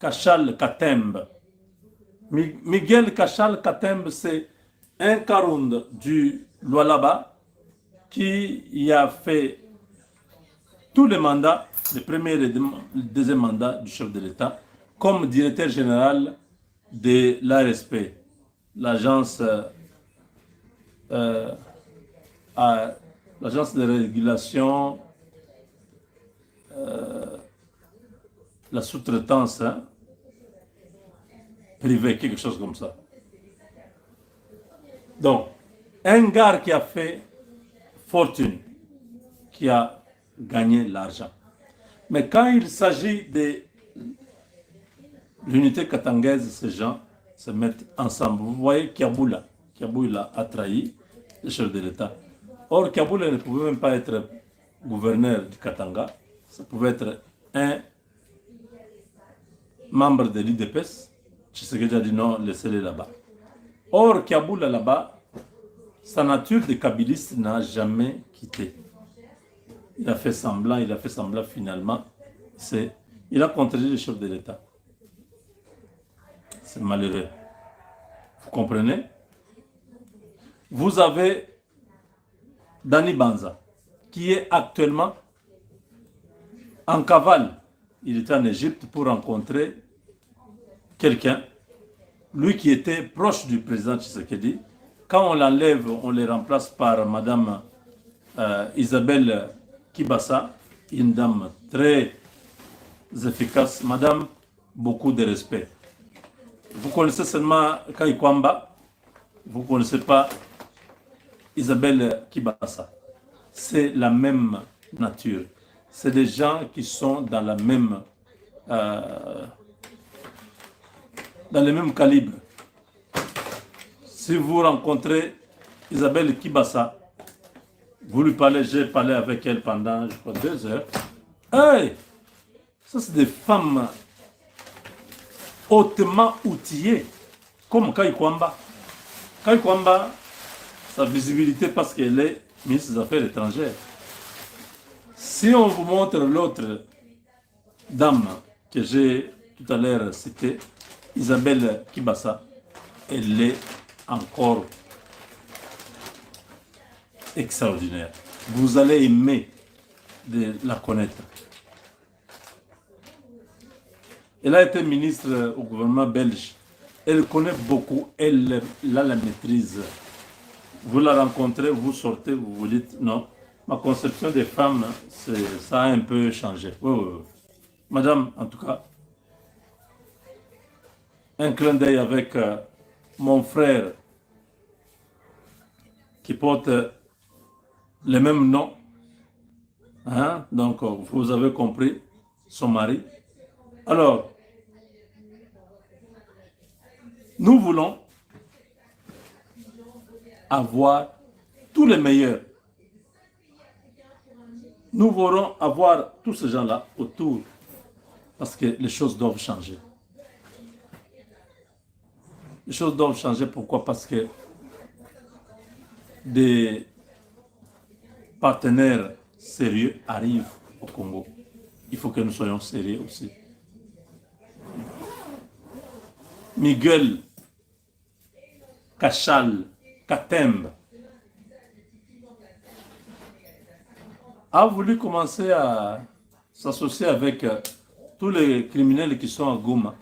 Kachal Katembe. Miguel Kachal Katembe, c'est un Karound du Lualaba qui y a fait tous les mandats, le premier et le deuxième mandat du chef de l'État, comme directeur général de l'ARSP, l'agence l'agence de régulation, la sous-traitance privée, quelque chose comme ça. Donc, un gars qui a fait fortune, qui a gagné l'argent. Mais quand il s'agit de l'unité katangaise, ces gens se mettent ensemble. Vous voyez Kiaboula a trahi le chef de l'État. Or, Kiaboula ne pouvait même pas être gouverneur du Katanga. Ça pouvait être un membre de l'IDPS. Tshisekedi a dit non, laissez-les là-bas. Or, Kiaboula là-bas, sa nature de kabiliste n'a jamais quitté. Il a fait semblant finalement. Il a contredit le chef de l'État. C'est malheureux. Vous comprenez? Vous avez Dani Banza, qui est actuellement en cavale. Il était en Égypte pour rencontrer quelqu'un, lui qui était proche du président Tshisekedi. Quand on l'enlève, on le remplace par Madame Isabelle Kibasa, une dame très efficace. Madame, beaucoup de respect. Vous connaissez seulement Kaikwamba, vous ne connaissez pas Isabelle Kibasa. C'est la même nature. C'est des gens qui sont dans la même dans le même calibre. Si vous rencontrez Isabelle Kibasa, vous lui parlez, j'ai parlé avec elle pendant, je crois, 2 heures. Hey, ça c'est des femmes hautement outillées, comme Kaikwamba. Kaikwamba, sa visibilité parce qu'elle est ministre des Affaires étrangères. Si on vous montre l'autre dame que j'ai tout à l'heure citée, Isabelle Kibasa, elle est encore extraordinaire. Vous allez aimer de la connaître. Elle a été ministre au gouvernement belge. Elle connaît beaucoup, elle a la maîtrise. Vous la rencontrez, vous sortez, vous vous dites non. Ma conception des femmes, ça a un peu changé. Oui. Madame, en tout cas, un clin d'œil avec mon frère qui porte le même nom. Hein? Donc, vous avez compris, son mari. Alors, nous voulons avoir tous les meilleurs. Nous voulons avoir tous ces gens-là autour parce que les choses doivent changer. Les choses doivent changer, pourquoi? Parce que des partenaires sérieux arrivent au Congo. Il faut que nous soyons sérieux aussi. Miguel Kachal Katembe a voulu commencer à s'associer avec tous les criminels qui sont à Goma.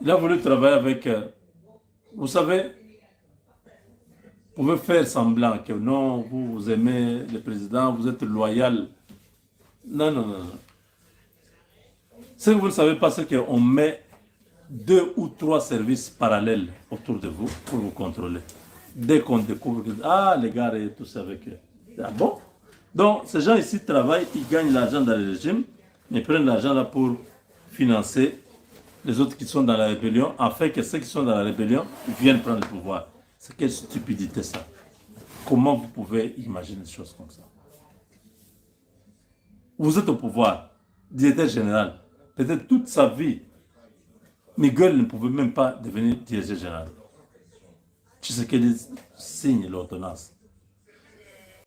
Il a voulu travailler avec... vous savez, vous pouvez faire semblant que non, vous aimez le président, vous êtes loyal. Non. Ce que vous ne savez pas, c'est qu'on met 2 ou 3 services parallèles autour de vous pour vous contrôler. Dès qu'on découvre que les gars et tout ça avec eux. Ah bon? Donc, ces gens ici travaillent, ils gagnent l'argent dans le régime, mais ils prennent l'argent là pour financer les autres qui sont dans la rébellion, afin que ceux qui sont dans la rébellion viennent prendre le pouvoir. C'est quelle stupidité ça? Comment vous pouvez imaginer des choses comme ça? Vous êtes au pouvoir, directeur général, peut-être toute sa vie, Miguel ne pouvait même pas devenir directeur général. Tshisekedi signe l'ordonnance.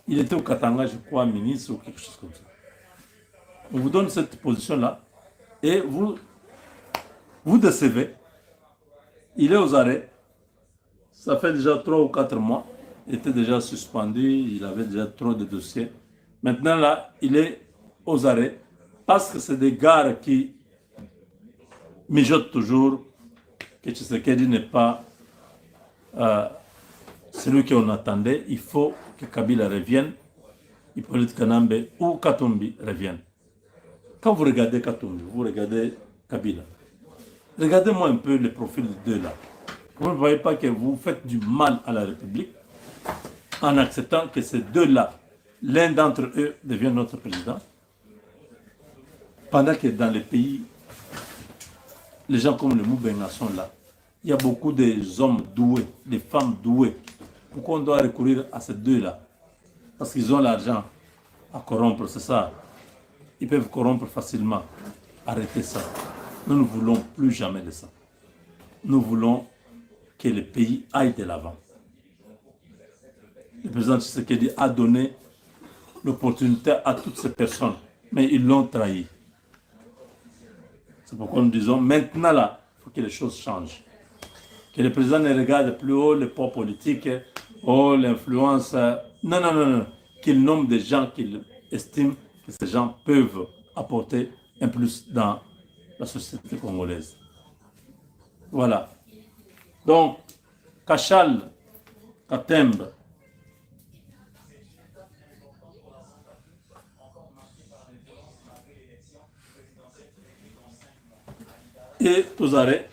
Il était au Katanga, je crois, ministre ou quelque chose comme ça. On vous donne cette position-là Et vous décevez. Il est aux arrêts. Ça fait déjà 3 ou 4 mois. Il était déjà suspendu. Il avait déjà trop de dossiers. Maintenant, là, il est aux arrêts. Parce que c'est des gars qui mijotent toujours que Tshisekedi n'est pas celui qu'on attendait. Il faut que Kabila revienne, Hippolyte Kanambe ou Katumbi reviennent. Quand vous regardez Katumbi, vous regardez Kabila, regardez-moi un peu le profil des deux là. Vous ne voyez pas que vous faites du mal à la République en acceptant que ces deux-là, l'un d'entre eux devient notre président, pendant que dans les pays, les gens comme le Moubenga sont là. Il y a beaucoup d'hommes doués, des femmes douées. Pourquoi on doit recourir à ces deux-là? Parce qu'ils ont l'argent à corrompre, c'est ça. Ils peuvent corrompre facilement. Arrêtez ça. Nous ne voulons plus jamais de ça. Nous voulons que le pays aille de l'avant. Le président Tshisekedi a donné l'opportunité à toutes ces personnes, mais ils l'ont trahi. C'est pourquoi nous disons, maintenant là, il faut que les choses changent. Que le président ne regarde plus haut les poids politiques, oh l'influence. Non, non, non, non. Qu'il nomme des gens qu'il estime que ces gens peuvent apporter un plus dans la société congolaise. Voilà. Donc, Kachal, Katembe, et Touzare.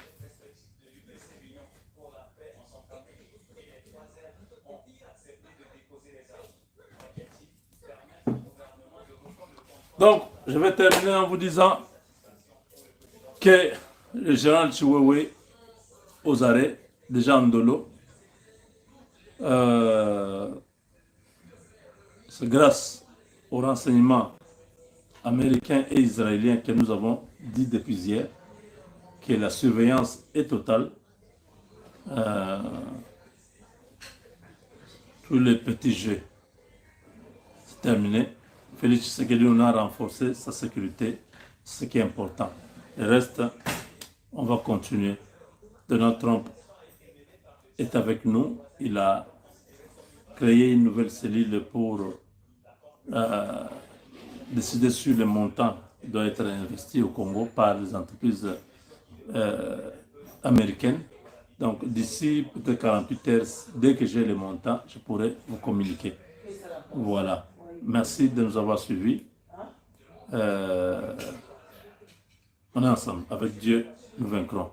Donc, je vais terminer en vous disant que le général Chiwewe aux arrêts, déjà en Ndolo, c'est grâce aux renseignements américains et israéliens que nous avons dit depuis hier que la surveillance est totale. Tous les petits jeux, c'est terminé. Félix Tshisekedi a renforcé sa sécurité, ce qui est important. Le reste, on va continuer. Donald Trump est avec nous. Il a créé une nouvelle cellule pour décider sur le montant qui doit être investi au Congo par les entreprises américaines. Donc d'ici peut-être 48 heures, dès que j'ai le montant, je pourrai vous communiquer. Voilà. Merci de nous avoir suivis. On est ensemble. Avec Dieu, nous vaincrons.